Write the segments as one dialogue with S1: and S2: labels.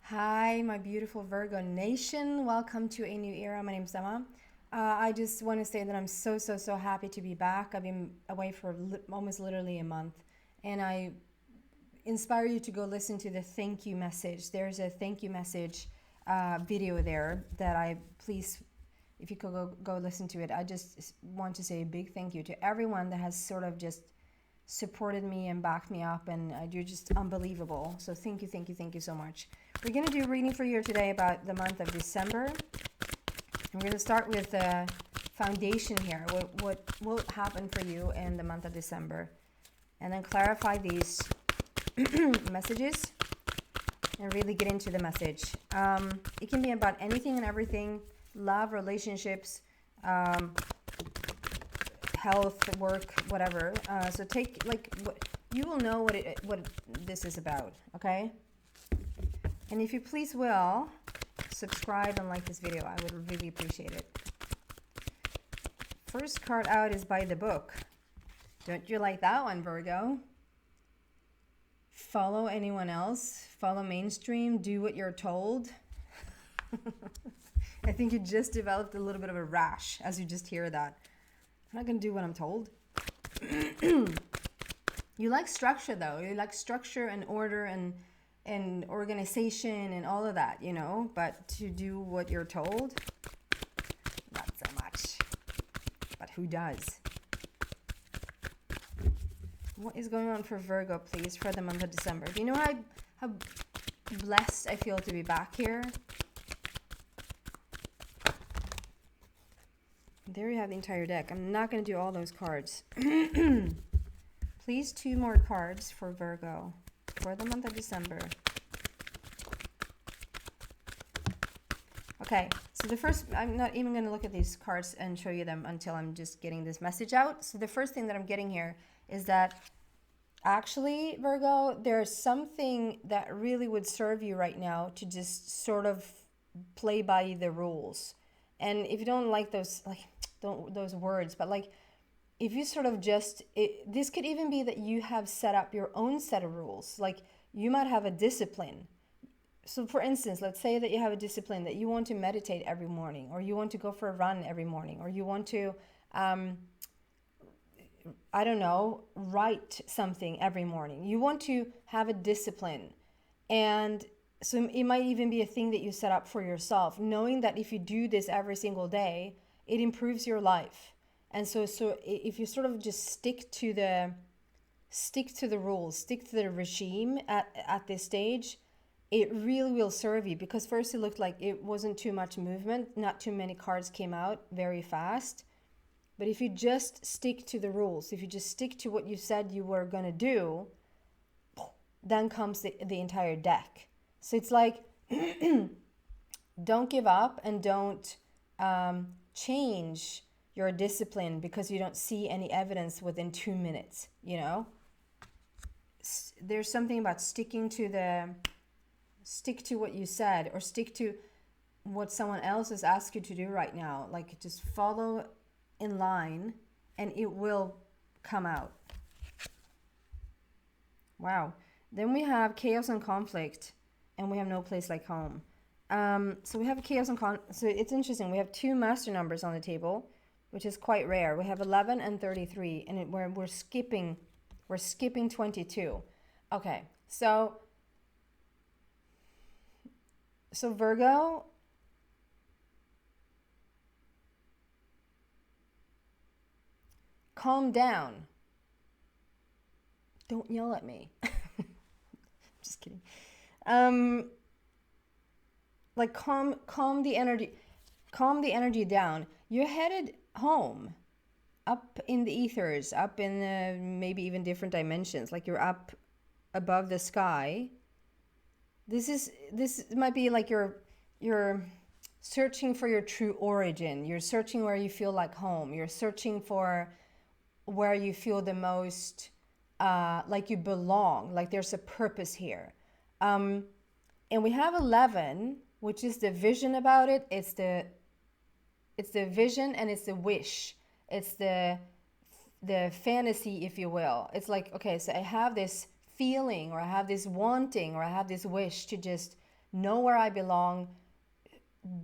S1: Hi, my beautiful Virgo nation. Welcome to a new era. My name's Emma. I just want to say that I'm so happy to be back. I've been away for almost literally a month, and I inspire you to go listen to the thank you message. There's a thank you message video there that please, if you could go listen to it. I just want to say a big thank you to everyone that has sort of just supported me and backed me up, and you're just unbelievable. So thank you so much. We're going to do a reading for you today about the month of December. We're going to start with the foundation here. What will happen for you in the month of December? And then clarify these messages and really get into the message. It can be about anything and everything: love, relationships, health, work, whatever. So take you will know what this is about, okay? And if you please will subscribe and like this video, I would really appreciate it. First card out is by the book. Don't you like that one, Virgo? Follow anyone else, follow mainstream, do what you're told. I think you just developed a little bit of a rash as you just hear that. I'm not going to do what I'm told. You like structure, though. You like structure and order and organization and all of that, you know. But to do what you're told, not so much. But who does? What is going on for Virgo, please, for the month of December? Do you know how blessed I feel to be back here? There you have the entire deck. I'm not going to do all those cards. Please, 2 more cards for Virgo for the month of December. Okay, so the first, I'm not even going to look at these cards and show you them until I'm just getting this message out. So the first thing that I'm getting here is that actually, Virgo, there's something that really would serve you right now to just sort of play by the rules. And if you don't like those, those words, but if you sort of this could even be that you have set up your own set of rules. Like you might have a discipline. So for instance, let's say that you have a discipline that you want to meditate every morning, or you want to go for a run every morning, or you want to, I don't know, write something every morning. You want to have a discipline. And so it might even be a thing that you set up for yourself, knowing that if you do this every single day, it improves your life. And so if you sort of just stick to the rules, stick to the regime at this stage, it really will serve you. Because first it looked like it wasn't too much movement, not too many cards came out very fast. But if you just stick to the rules, if you just stick to what you said you were going to do, then comes the entire deck. So it's like, don't give up and don't change your discipline because you don't see any evidence within 2 minutes, you know? There's something about stick to what you said, or stick to what someone else has asked you to do right now. Like just follow in line and it will come out. Wow. Then we have chaos and conflict, and we have no place like home. So we have chaos and so it's interesting. We have 2 master numbers on the table, which is quite rare. We have 11 and 33, and we're skipping 22. Okay, so Virgo, calm down. Don't yell at me. Just kidding. Calm the energy down. You're headed home, up in the ethers, up in maybe even different dimensions. Like you're up above the sky. This might be like you're searching for your true origin. You're searching where you feel like home. You're searching for where you feel the most like you belong, like there's a purpose here. And we have 11, which is the vision about it. It's the vision, and it's the wish. It's the fantasy, if you will. It's like, okay, so I have this feeling, or I have this wanting, or I have this wish to just know where I belong.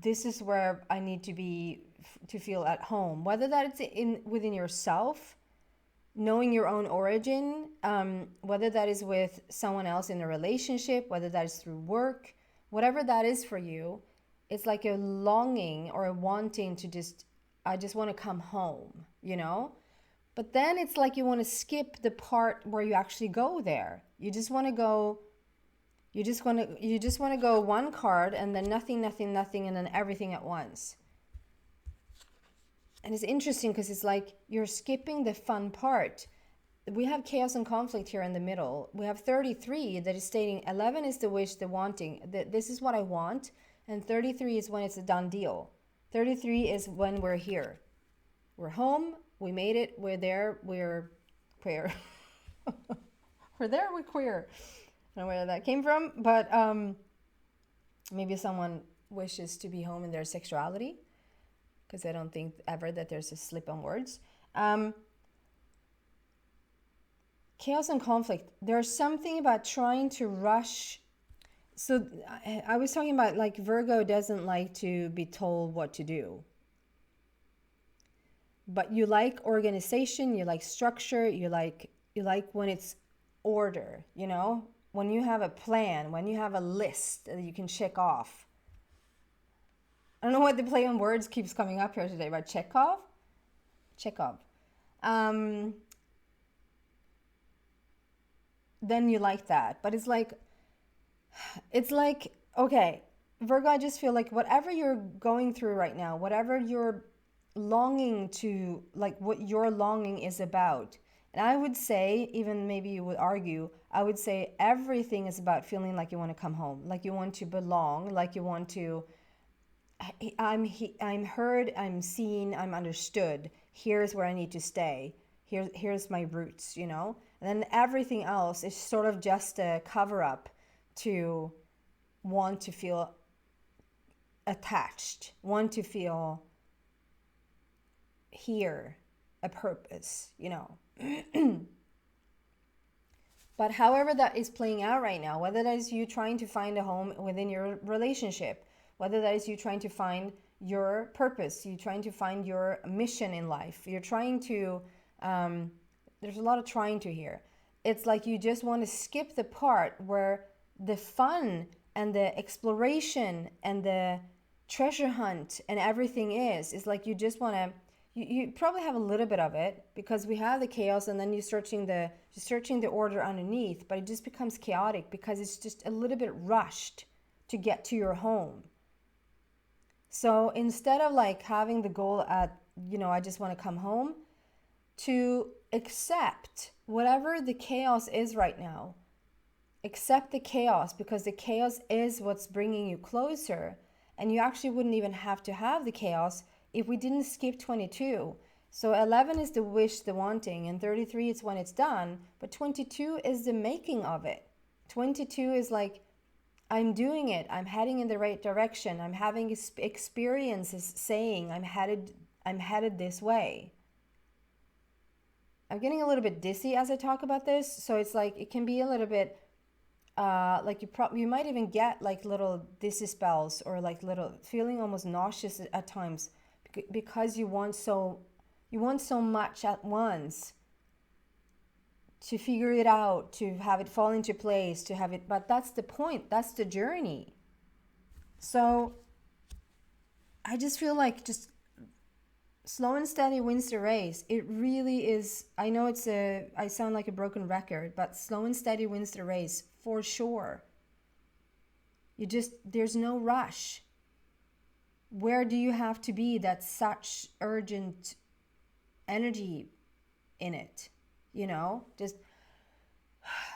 S1: This is where I need to be to feel at home, whether that's within yourself, knowing your own origin, whether that is with someone else in a relationship, whether that is through work, whatever that is for you. It's like a longing or a wanting to I just want to come home, you know? But then it's like you want to skip the part where you actually go there. You just want to go, you just want to go one card and then nothing, nothing, nothing, and then everything at once. And it's interesting because it's like you're skipping the fun part. We have chaos and conflict here in the middle. We have 33 that is stating 11 is the wish, the wanting. This is what I want. And 33 is when it's a done deal. 33 is when we're here. We're home. We made it. We're there. We're queer. We're there. We're queer. I don't know where that came from. But maybe someone wishes to be home in their sexuality. Because I don't think ever that there's a slip on words. Chaos and conflict. There's something about trying to rush. So I was talking about like Virgo doesn't like to be told what to do. But you like organization, you like structure, you like when it's order, you know? When you have a plan, when you have a list that you can check off. I don't know what the play on words keeps coming up here today, but Chekhov. Then you like that. But it's like, okay, Virgo, I just feel like whatever you're going through right now, whatever you're longing to, like what your longing is about. And I would say, even maybe you would argue, I would say everything is about feeling like you want to come home, like you want to belong, like you want to, I'm heard, I'm seen, I'm understood. Here's where I need to stay. Here's my roots, you know? And then everything else is sort of just a cover up to want to feel attached, want to feel here, a purpose, you know? But however that is playing out right now, whether that is you trying to find a home within your relationship, whether that is you trying to find your purpose, you trying to find your mission in life, you're trying to, there's a lot of trying to here. It's like you just want to skip the part where the fun and the exploration and the treasure hunt and everything is like you just want to, you probably have a little bit of it because we have the chaos and then you're searching the order underneath, but it just becomes chaotic because it's just a little bit rushed to get to your home. So instead of like having the goal at, you know, I just want to come home, to accept whatever the chaos is right now. Accept the chaos because the chaos is what's bringing you closer. And you actually wouldn't even have to have the chaos if we didn't skip 22. So 11 is the wish, the wanting, and 33 is when it's done. But 22 is the making of it. 22 is like, I'm doing it. I'm heading in the right direction. I'm having experiences saying I'm headed this way. I'm getting a little bit dizzy as I talk about this. So it's like, it can be a little bit, like you might even get like little dizzy spells or like little feeling almost nauseous at times because you want so much at once to figure it out, to have it fall into place, to have it, but that's the point, that's the journey. So I just feel like just slow and steady wins the race. It really is. I know I sound like a broken record, but slow and steady wins the race for sure. There's no rush. Where do you have to be that's such urgent energy in it? You know, just,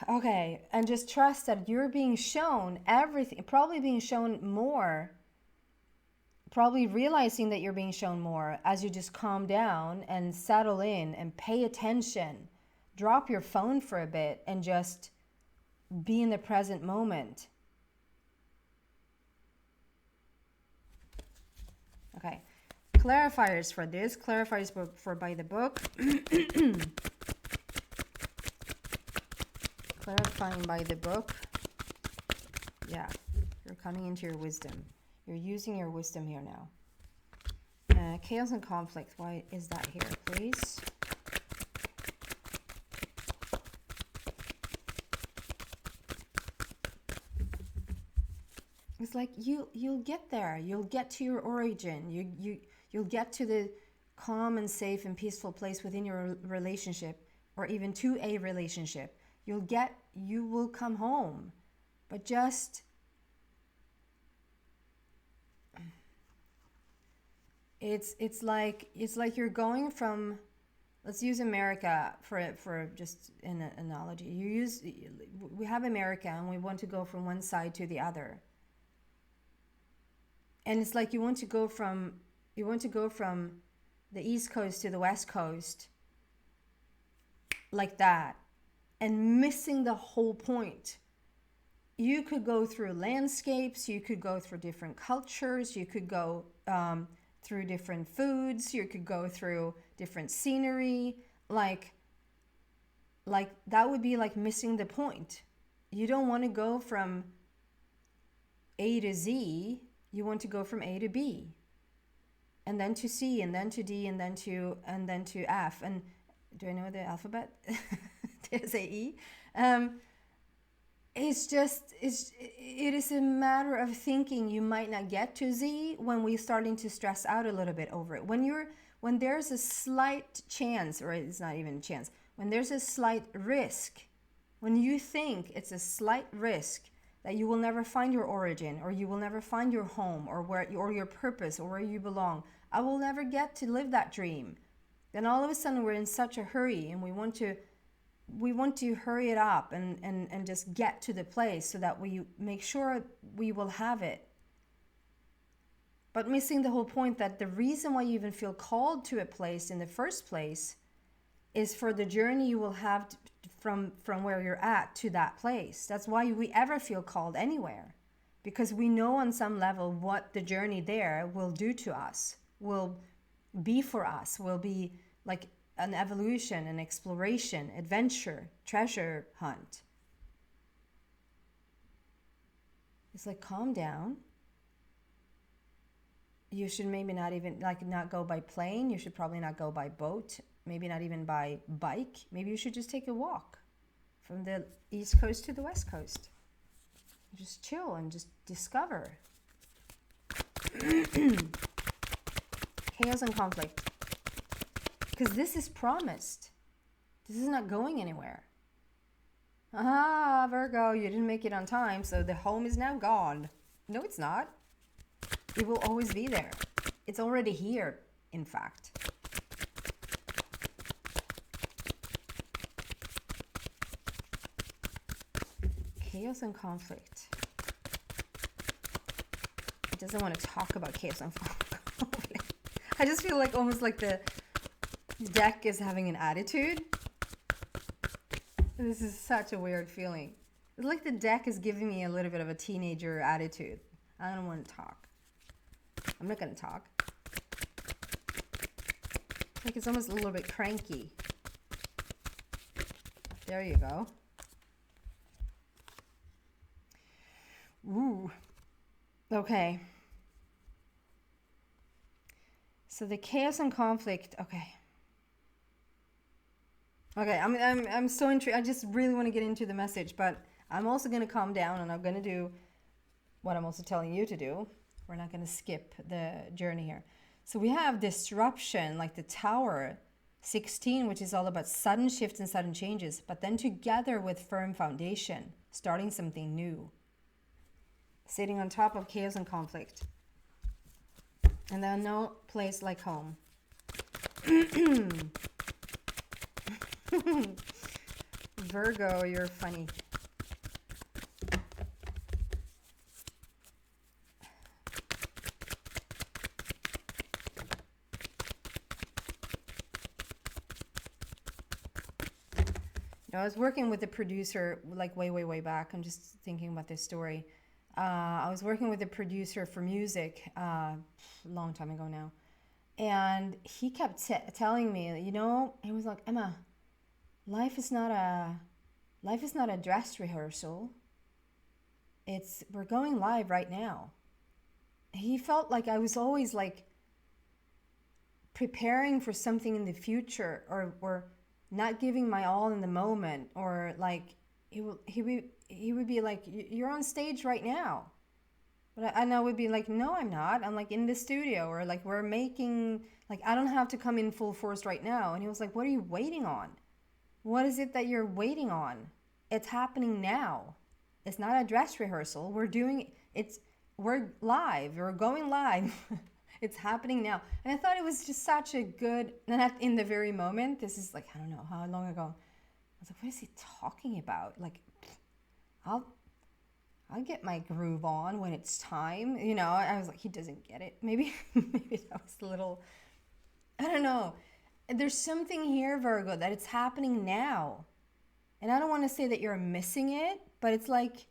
S1: okay. And just trust that you're being shown everything, probably being shown more, probably realizing that you're being shown more as you just calm down and settle in and pay attention. Drop your phone for a bit and just be in the present moment. Okay. Clarifiers for this. Clarifiers for by the book. Clarifying by the book. Yeah. You're coming into your wisdom. You're using your wisdom here now. Chaos and conflict. Why is that here, please? It's like you'll get there. You'll get to your origin. You'll get to the calm and safe and peaceful place within your relationship, or even to a relationship. You will come home. But just it's like you're going from, let's use America for just an analogy. We have America and we want to go from one side to the other. And it's like you want to go from the East Coast to the West Coast like that, and missing the whole point. You could go through landscapes, you could go through different cultures, you could go through different foods, you could go through different scenery. Like that would be like missing the point. You don't want to go from A to Z. You want to go from A to B, and then to C, and then to D, and then to F. And do I know the alphabet? There's a E. It is a matter of thinking you might not get to Z when we're starting to stress out a little bit over it. When there's a slight chance, or it's not even a chance, when there's a slight risk, when you think it's a slight risk that you will never find your origin, or you will never find your home, or your purpose, or where you belong, I will never get to live that dream. Then all of a sudden we're in such a hurry, and we want to hurry it up and just get to the place so that we make sure we will have it. But missing the whole point that the reason why you even feel called to a place in the first place is for the journey you will have from where you're at to that place. That's why we ever feel called anywhere, because we know on some level what the journey there will do to us, will be for us, will be like an evolution, an exploration, adventure, treasure hunt. It's like, calm down. You should maybe not go by plane. You should probably not go by boat. Maybe not even by bike. Maybe you should just take a walk from the East Coast to the West Coast. Just chill and just discover. Chaos and conflict. Because this is promised. This is not going anywhere. Virgo, you didn't make it on time, so the home is now gone. No, it's not. It will always be there. It's already here, in fact. Chaos and conflict. It doesn't want to talk about chaos and conflict. I just feel like almost like the deck is having an attitude. This is such a weird feeling. It's like the deck is giving me a little bit of a teenager attitude. I don't want to talk. I'm not going to talk. It's like it's almost a little bit cranky. There you go. Ooh. Okay. So the chaos and conflict. Okay. I'm so intrigued. I just really want to get into the message, but I'm also going to calm down, and I'm going to do what I'm also telling you to do. We're not going to skip the journey here. So we have disruption, like the Tower 16, which is all about sudden shifts and sudden changes, but then together with firm foundation, starting something new. Sitting on top of chaos and conflict. And then no place like home. Virgo, you're funny. I was working with a producer like way back. I'm just thinking about this story. I was working with a producer for music a long time ago now. And he kept telling me, he was like, Emma, life is not a dress rehearsal. we're going live right now. He felt like I was always like preparing for something in the future, or not giving my all in the moment, or like he would be like, you're on stage right now. And I would be like, no, I'm not. I'm like in the studio, or like we're making, like I don't have to come in full force right now. And he was like, what are you waiting on? What is it that you're waiting on? It's happening now. It's not a dress rehearsal. We're live. We're going live. It's happening now. And I thought it was just such a good, not in the very moment. This is like, I don't know how long ago. I was like, what is he talking about? Like, I'll get my groove on when it's time. You know, I was like, he doesn't get it. Maybe that was a little, I don't know. There's something here, Virgo, that it's happening now. And I don't want to say that you're missing it, but it's like,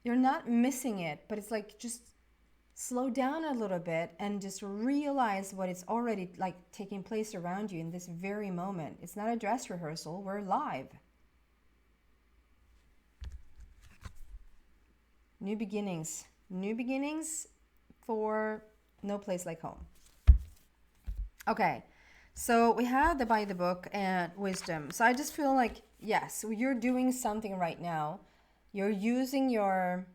S1: you're not missing it, but it's like, just slow down a little bit and just realize what is already like taking place around you in this very moment. It's not a dress rehearsal. We're live. New beginnings. New beginnings for no place like home. Okay, so we have the by the book and wisdom. So I just feel like, yes, you're doing something right now. You're using you're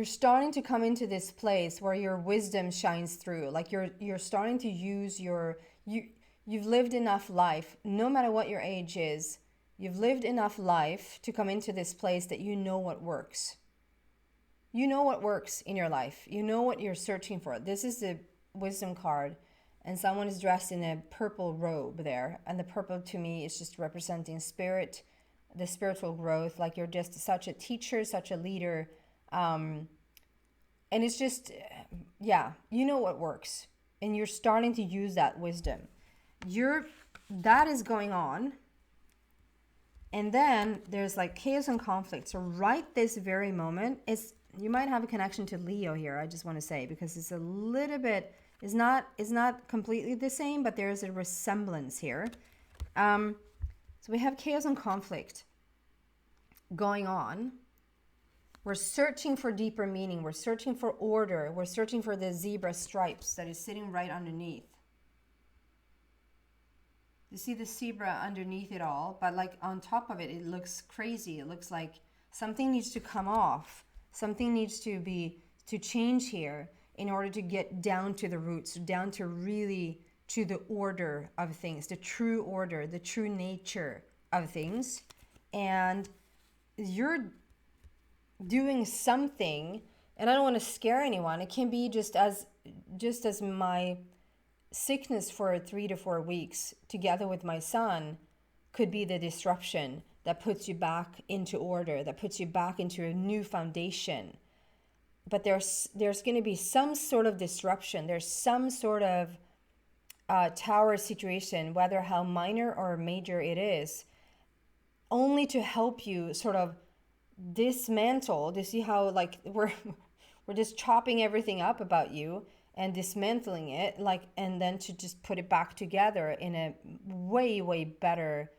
S1: starting to come into this place where your wisdom shines through. Like you're starting to use you've lived enough life, no matter what your age is. You've lived enough life to come into this place that you know what works. You know what works in your life. You know what you're searching for. This is the wisdom card, and someone is dressed in a purple robe there. And the purple to me is just representing spirit, the spiritual growth. Like you're just such a teacher, such a leader. And it's just, yeah, you know what works. And you're starting to use that wisdom. That is going on. And then there's like chaos and conflict. So right this very moment, you might have a connection to Leo here, I just want to say, because it's a little bit, it's not completely the same, but there's a resemblance here. So we have chaos and conflict going on. We're searching for deeper meaning. We're searching for order. We're searching for the zebra stripes that is sitting right underneath. You see the zebra underneath it all, but like on top of it, it looks crazy. It looks like something needs to come off. Something needs to change here in order to get down to the roots, down to really to the order of things, the true order, the true nature of things. And you're doing something, and I don't want to scare anyone. It can be just as my sickness for 3 to 4 weeks together with my son could be the disruption that puts you back into order, that puts you back into a new foundation. But there's going to be some sort of disruption. There's some sort of tower situation, whether how minor or major it is, only to help you sort of dismantle. To see how like we're just chopping everything up about you and dismantling it, like, and then to just put it back together in a way, way better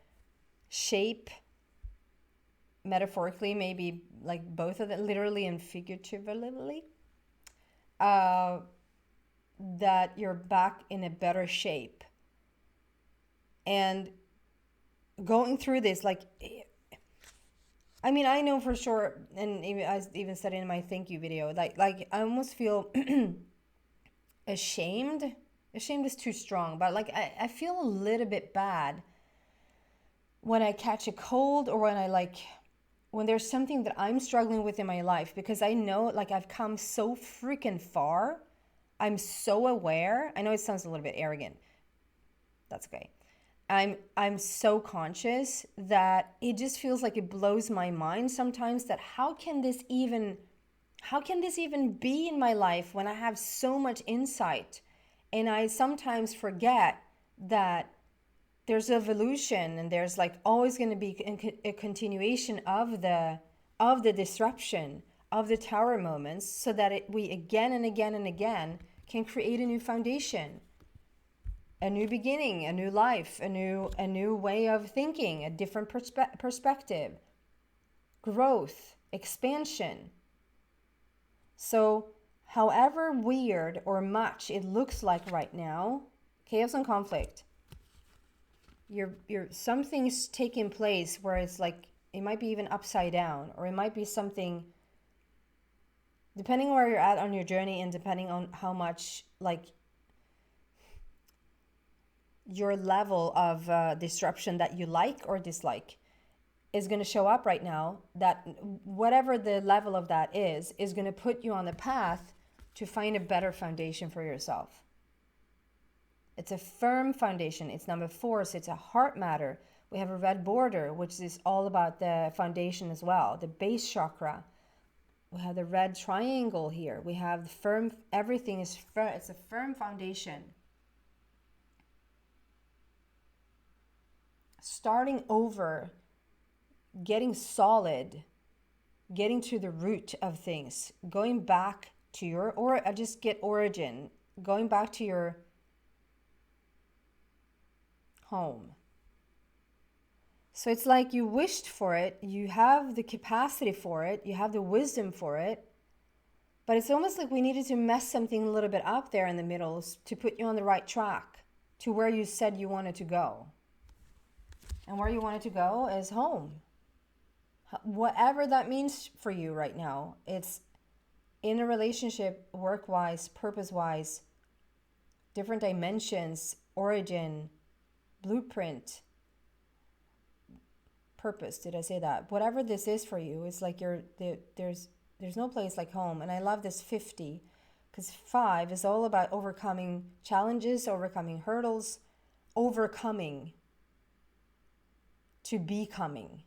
S1: shape, metaphorically, maybe like both of them, literally and figuratively, that you're back in a better shape. And going through this, like, I mean, I know for sure, and I even said it in my thank you video, like I almost feel ashamed is too strong, but like I feel a little bit bad when I catch a cold, or when there's something that I'm struggling with in my life, because I know like I've come so freaking far. I'm so aware. I know it sounds a little bit arrogant. That's okay. I'm so conscious that it just feels like it blows my mind sometimes that how can this even be in my life when I have so much insight? And I sometimes forget that there's evolution, and there's like always going to be a continuation of the disruption, of the tower moments, so that we again and again and again can create a new foundation, a new beginning, a new life, a new way of thinking, a different perspective. growth, expansion. So however weird or much it looks like right now, chaos and conflict, something's taking place where it's like, it might be even upside down, or it might be something, depending where you're at on your journey and depending on how much like your level of disruption that you like or dislike is going to show up right now, that whatever the level of that is going to put you on the path to find a better foundation for yourself. It's a firm foundation. It's number 4, so it's a heart matter. We have a red border, which is all about the foundation as well, the base chakra. We have the red triangle here. We have the firm, everything is firm. It's a firm foundation. Starting over, getting solid, getting to the root of things, going back to your, or just get origin, going back to your home. So it's like you wished for it, you have the capacity for it, you have the wisdom for it, but it's almost like we needed to mess something a little bit up there in the middle to put you on the right track to where you said you wanted to go. And where you wanted to go is home. Whatever that means for you right now, it's in a relationship, work-wise, purpose-wise, different dimensions, origin, blueprint, purpose. Did I say that? Whatever this is for you, it's like there's no place like home. And I love this 50, because 5 is all about overcoming challenges, overcoming hurdles, overcoming to becoming.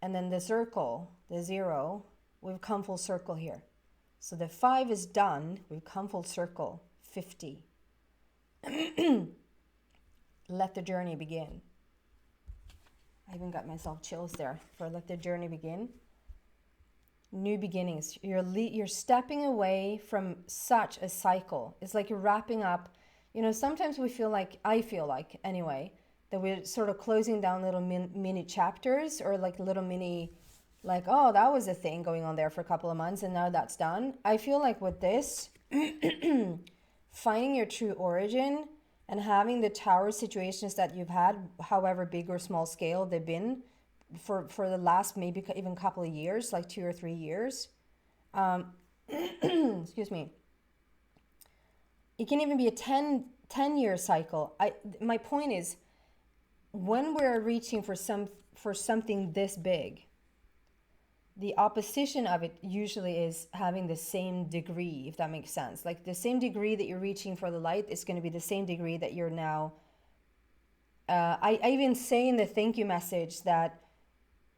S1: And then the circle, the 0, we've come full circle here. So the 5 is done, we've come full circle, 50. Let the journey begin. I even got myself chills there for let the journey begin. New beginnings. You're stepping away from such a cycle. It's like you're wrapping up. You know, sometimes we feel like, I feel like anyway, that we're sort of closing down little mini chapters, or like little mini, like, oh, that was a thing going on there for a couple of months and now that's done. I feel like with this, finding your true origin and having the tower situations that you've had, however big or small scale they've been, for the last maybe even couple of years, like 2 or 3 years. Excuse me. It can even be a 10-year cycle. My point is, when we're reaching for something this big, the opposition of it usually is having the same degree, if that makes sense. Like the same degree that you're reaching for the light is going to be the same degree that you're now. I even say in the thank you message that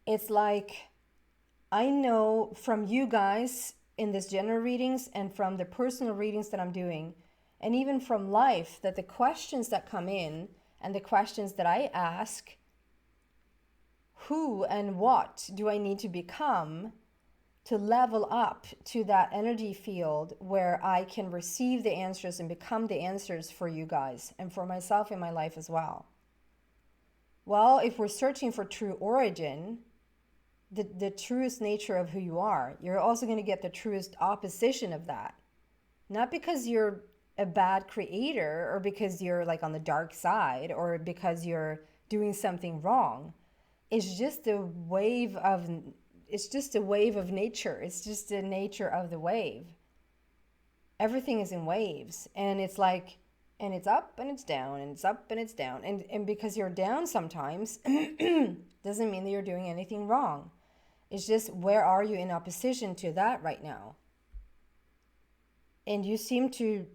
S1: it's like, I know from you guys in this general readings and from the personal readings that I'm doing, and even from life, that the questions that come in and the questions that I ask, who and what do I need to become to level up to that energy field where I can receive the answers and become the answers for you guys and for myself in my life as well. Well, if we're searching for true origin, the truest nature of who you are, you're also going to get the truest opposition of that. Not because you're a bad creator, or because you're like on the dark side, or because you're doing something wrong. It's just a wave of nature. It's just the nature of the wave. Everything is in waves, and it's like, and it's up and it's down, and it's up and it's down. And because you're down sometimes doesn't mean that you're doing anything wrong. It's just, where are you in opposition to that right now? And you seem to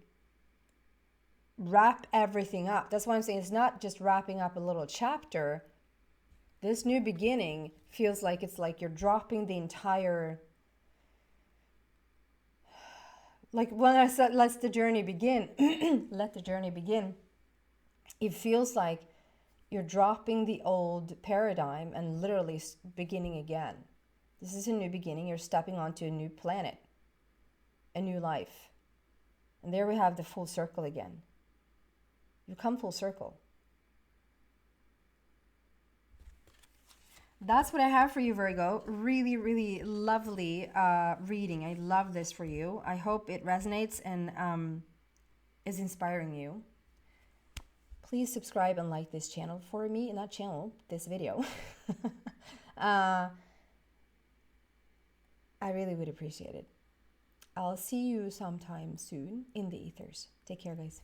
S1: wrap everything up. That's why I'm saying it's not just wrapping up a little chapter. This new beginning feels like it's like you're dropping the entire, like when I said let the journey begin, let the journey begin, it feels like you're dropping the old paradigm and literally beginning again. This is a new beginning. You're stepping onto a new planet, a new life. And there we have the full circle again. You come full circle. That's what I have for you, Virgo. Really, really lovely reading. I love this for you. I hope it resonates and is inspiring you. Please subscribe and like this channel for me. Not channel, this video. I really would appreciate it. I'll see you sometime soon in the ethers. Take care, guys.